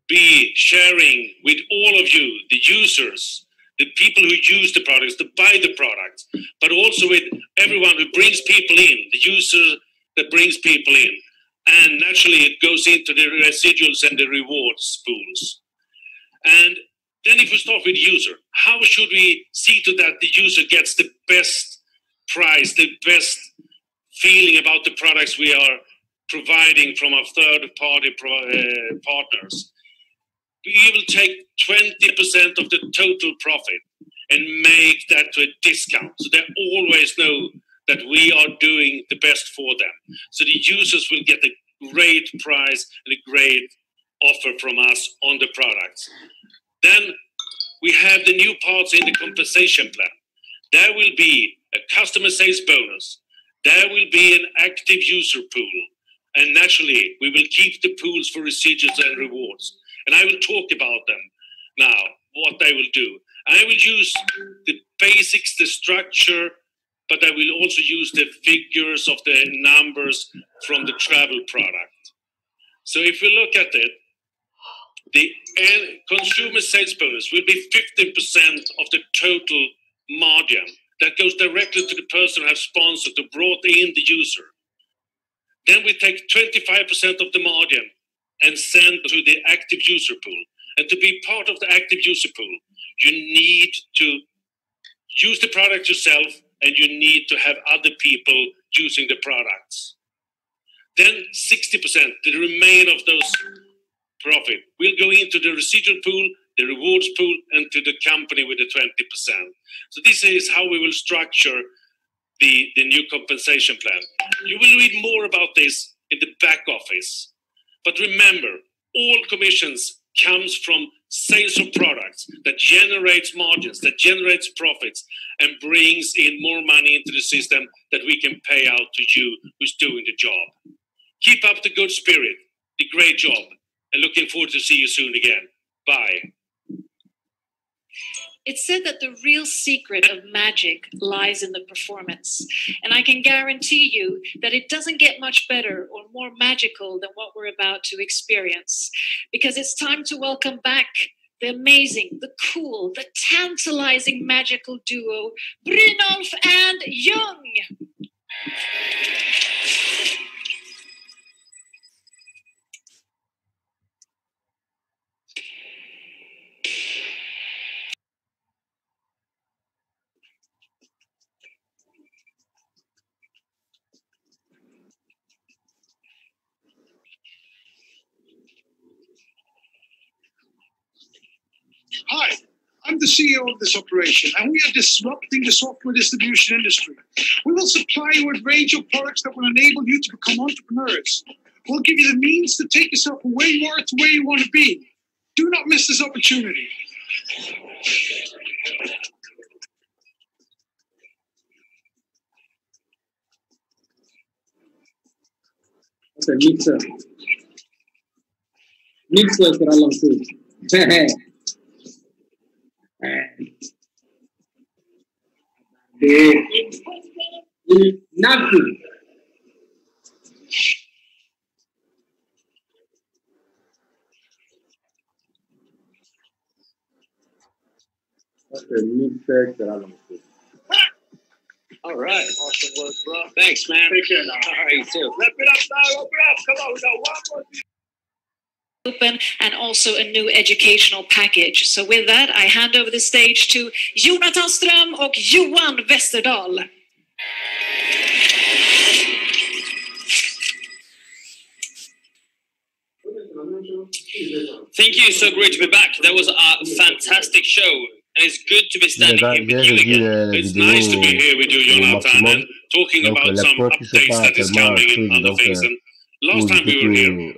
be sharing with all of you, the users, the people who use the products, to buy the products, but also with everyone who brings people in, the user that brings people in. And naturally, it goes into the residuals and the rewards pools. And then if we start with user, how should we see to that the user gets the best price, the best feeling about the products we are providing from our third-party partners? We will take 20% of the total profit and make that to a discount, so they always know that we are doing the best for them. So the users will get a great price and a great offer from us on the products. Then we have the new parts in the compensation plan. There will be a customer sales bonus. There will be an active user pool. And naturally, we will keep the pools for residuals and rewards. And I will talk about them now, what I will do. I will use the basics, the structure, but I will also use the figures of the numbers from the travel product. So if we look at it, the consumer sales bonus will be 15% of the total margin. That goes directly to the person who has sponsored, who brought in the user. Then we take 25% of the margin and send to the active user pool. And to be part of the active user pool, you need to use the product yourself, and you need to have other people using the products. Then 60%, the remainder of those profit, will go into the residual pool, the rewards pool, and to the company with the 20%. So this is how we will structure the new compensation plan. You will read more about this in the back office. But remember, all commissions comes from sales of products that generates margins, that generates profits, and brings in more money into the system that we can pay out to you who's doing the job. Keep up the good spirit, the great job, and looking forward to see you soon again. Bye. It's said that the real secret of magic lies in the performance. And I can guarantee you that it doesn't get much better or more magical than what we're about to experience. Because it's time to welcome back the amazing, the cool, the tantalizing magical duo, Brynolf and Jung. Hi, I'm the CEO of this operation, and we are disrupting the software distribution industry. We will supply you with a range of products that will enable you to become entrepreneurs. We'll give you the means to take yourself from where you are to where you want to be. Do not miss this opportunity. C'est mixeur. Mixeur sera lancé. Nothing. Okay, mixer sera lancé. All right. Awesome work, bro. Thanks, man. Take care now. All right, you too. Wrap it up now. Open up. Come on, we got one more. Open and also a new educational package. So with that, I hand over the stage to Jonathan Ström och Johan Westerdahl. Thank you. So great to be back. That was a fantastic show. And it's good to be standing here with you again. It's nice to be here with you, Jonathan, and talking about some updates that is coming and other things. And last time we were here, we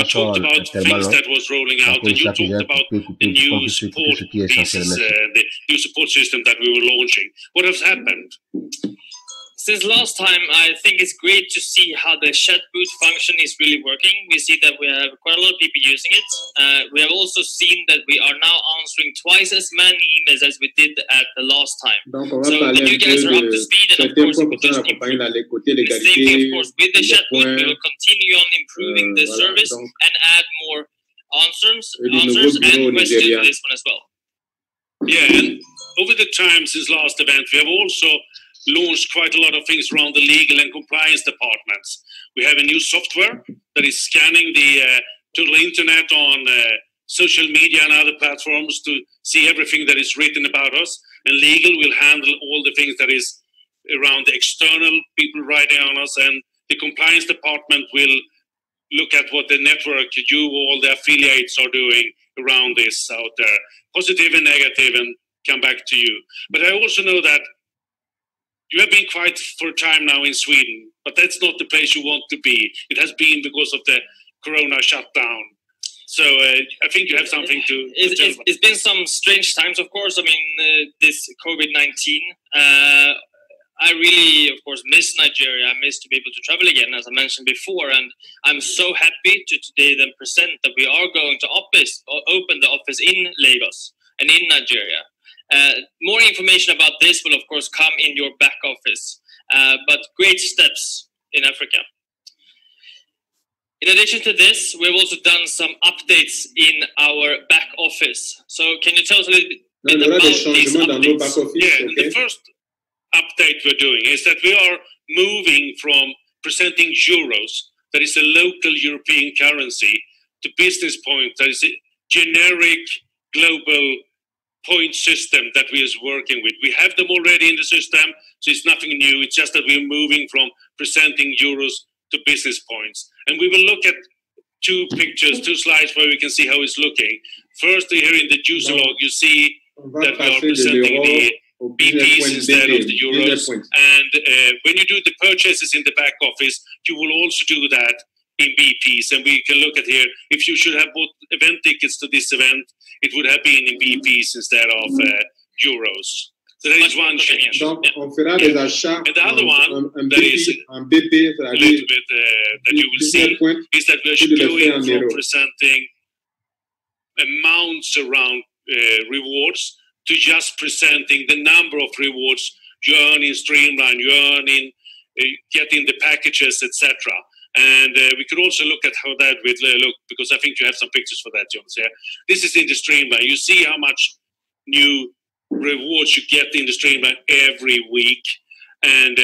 talked about things that was rolling out, and you talked about the new support pieces, the new support system that we were launching. What has happened? Since last time, I think it's great to see how the chat booth function is really working. We see that we have quite a lot of people using it. We have also seen that we are now answering twice as many emails as we did at the last time. So you guys are up to speed, and of course, we can just improve. The same thing, of course, with the chat booth, we will continue on improving the service and add more answers and questions to this one as well. Yeah, and over the time since last event, we have also launched quite a lot of things around the legal and compliance departments. We have a new software that is scanning the total internet on social media and other platforms to see everything that is written about us. And legal will handle all the things that is around the external people writing on us. And the compliance department will look at what the network, you, all the affiliates are doing around this out there, positive and negative, and come back to you. But I also know that you have been quite for a time now in Sweden, but that's not the place you want to be. It has been because of the Corona shutdown. So I think you have something to It's been some strange times, of course. I mean, this COVID-19. I really, of course, miss Nigeria. I miss to be able to travel again, as I mentioned before. And I'm so happy to today then present that we are going to open the office in Lagos and in Nigeria. More information about this will, of course, come in your back office. But great steps in Africa. In addition to this, we've also done some updates in our back office. So can you tell us a little bit about these updates? Yeah, the first update we're doing is that we are moving from presenting euros, that is a local European currency, to business points, that is a generic global point system that we is working with. We have them already in the system, so it's nothing new. It's just that we're moving from presenting euros to business points. And we will look at two slides where we can see how it's looking. First, here in the user log, you see that we are presenting the BPs instead of the euros. And when you do the purchases in the back office, you will also do that in BPs, and we can look at here, if you should have bought event tickets to this event, it would have been in BPs instead of euros. So that is one change. Donc, on fera des achats and the other one that is en BP, a little bit that you will see is that we are going from presenting amounts around rewards to just presenting the number of rewards you earn in Streamline, you earn in getting the packages, etc. And we could also look at how that would look, because I think you have some pictures for that, Jonas. Yeah? This is in the Streamline. You see how much new rewards you get in the Streamline every week. And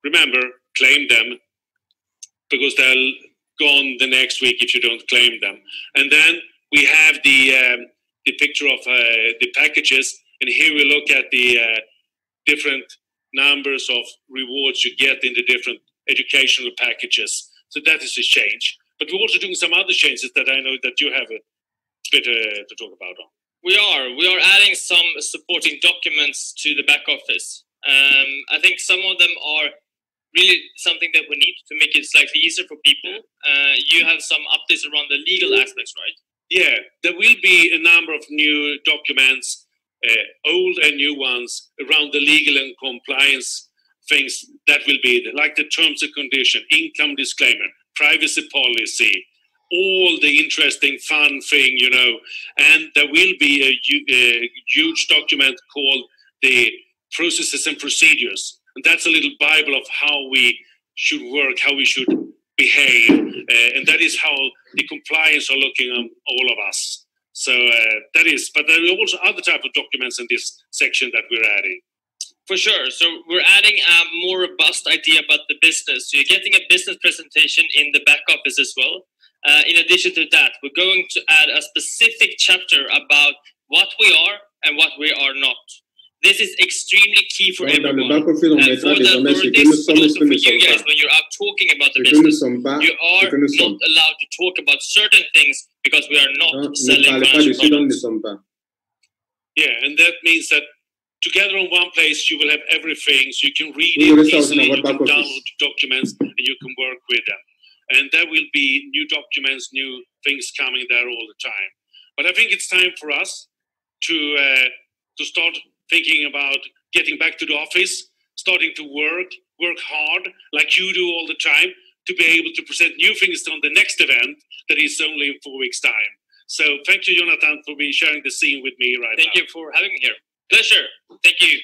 remember, claim them, because they'll gone the next week if you don't claim them. And then we have the picture of the packages, and here we look at the different numbers of rewards you get in the different educational packages. So that is a change. But we're also doing some other changes that I know that you have a bit to talk about on. We are adding some supporting documents to the back office. I think some of them are really something that we need to make it slightly easier for people. You have some updates around the legal aspects, right? Yeah, there will be a number of new documents, old and new ones, around the legal and compliance things that will be like the terms and condition, income disclaimer, privacy policy, all the interesting fun thing, you know. And there will be a huge document called the processes and procedures. And that's a little Bible of how we should work, how we should behave. And that is how the compliance are looking on all of us. So that is, but there are also other type of documents in this section that we're adding. For sure. So we're adding a more robust idea about the business. So you're getting a business presentation in the back office as well. In addition to that, we're going to add a specific chapter about what we are and what we are not. This is extremely key for everyone. For the authorities, but also for you guys when you're out talking about the business. You are not allowed to talk about certain things because we are not selling financial products. Yeah, and that means that together in one place, you will have everything, so you can read it easily, you can download documents, and you can work with them. And there will be new documents, new things coming there all the time. But I think it's time for us to start thinking about getting back to the office, starting to work hard, like you do all the time, to be able to present new things on the next event that is only in 4 weeks' time. So thank you, Jonathan, for sharing the scene with me right now. Thank you for having me here. Pleasure. Thank you.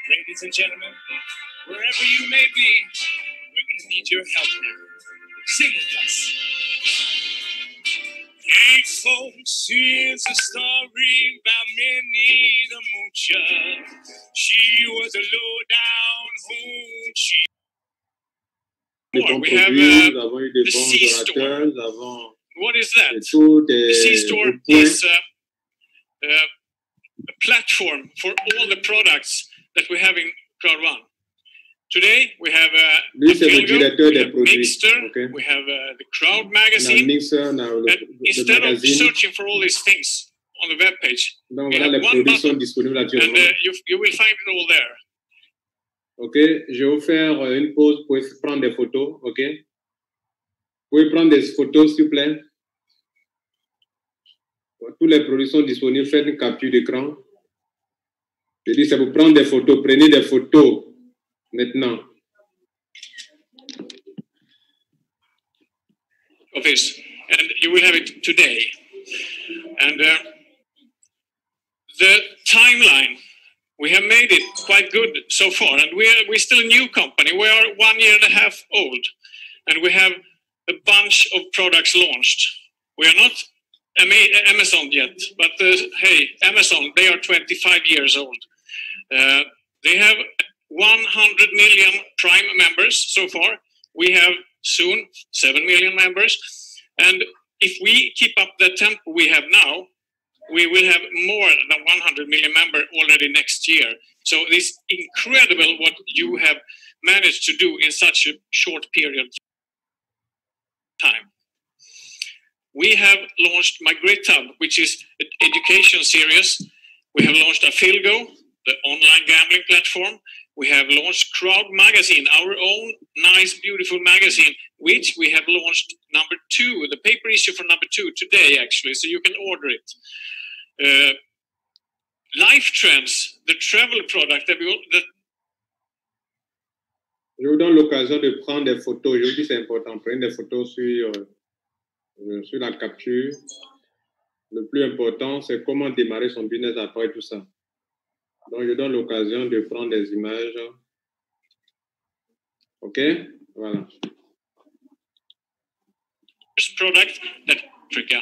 Ladies and gentlemen, wherever you may be, we're going to need your help now. Sing with us. Hey folks, here's a story about Minnie the Moocher. She was a low-down hoochie. We have the C-Store. What is that? The C-Store is a platform for all the products that we have in Crowd One. Today we have Mixter, we have the Crowd magazine, and instead of searching for all these things on the web page, we have one button, and you will find it all there. Ok, je vais vous faire une pause pour prendre des photos, ok? Vous pouvez prendre des photos, s'il vous plaît? Tous les produits sont disponibles, faites une capture d'écran. Je dis, c'est pour prendre des photos, prenez des photos maintenant. Of this, and you will have it today. And the timeline, we have made it quite good so far, and we're still a new company. We are 1.5 years old, and we have a bunch of products launched. We are not Amazon yet, but hey, Amazon, they are 25 years old. They have 100 million Prime members so far. We have soon 7 million members. And if we keep up the tempo we have now, we will have more than 100 million members already next year. So it's incredible what you have managed to do in such a short period of time. We have launched My Great Hub, which is an education series. We have launched Afilgo, the online gambling platform. We have launched Crowd Magazine, our own nice, beautiful magazine, which we have launched number 2, the paper issue for number 2 today, actually, so you can order it. Life Trends, the travel product that Je vous donne l'occasion de prendre des photos. Je vous dis c'est important. Prenez des photos sur la capture. Le plus important, c'est comment démarrer son business après tout ça. Donc, je donne l'occasion de prendre des images. OK? Voilà. Product that Africa.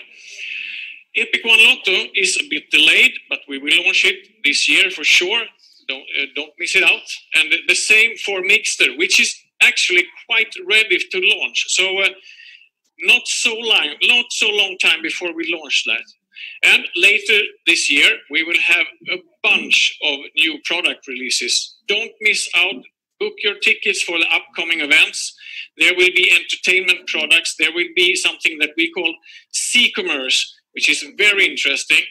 Epic One Lotto is a bit delayed, but we will launch it this year for sure. Don't miss it out. And the same for Mixter, which is actually quite ready to launch. So not so long time before we launch that. And later this year, we will have a bunch of new product releases. Don't miss out. Book your tickets for the upcoming events. There will be entertainment products. There will be something that we call C-commerce, which is very interesting.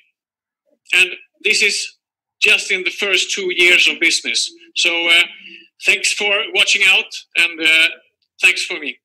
And this is just in the first 2 years of business. So thanks for watching out, and thanks for me.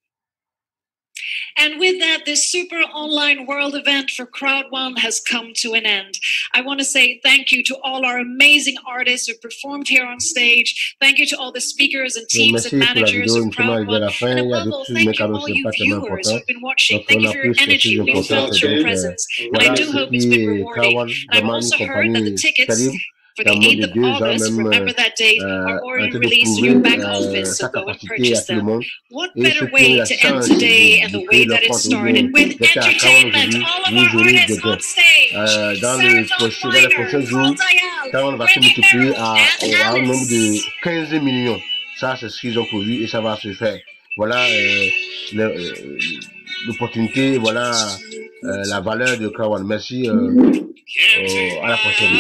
And with that, this super online world event for Crowd One has come to an end. I want to say thank you to all our amazing artists who performed here on stage. Thank you to all the speakers and teams and managers of Crowd One. And above all, thank you all you viewers who've been watching. Thank you for your energy. We felt your presence. And I do hope it's been rewarding. And I've also heard that the tickets for the 8th of August, remember that date, are already released in your back office, so go and purchase them. What better way to end today and the way that it started with entertainment, all of our artists on stage. Dans les prochains jours, Crowd va se multiplier à un nombre de 15 millions. Ça, c'est ce qu'ils ont prévu et ça va se faire. Voilà l'opportunité, voilà la valeur de Crowd. Merci, à la prochaine.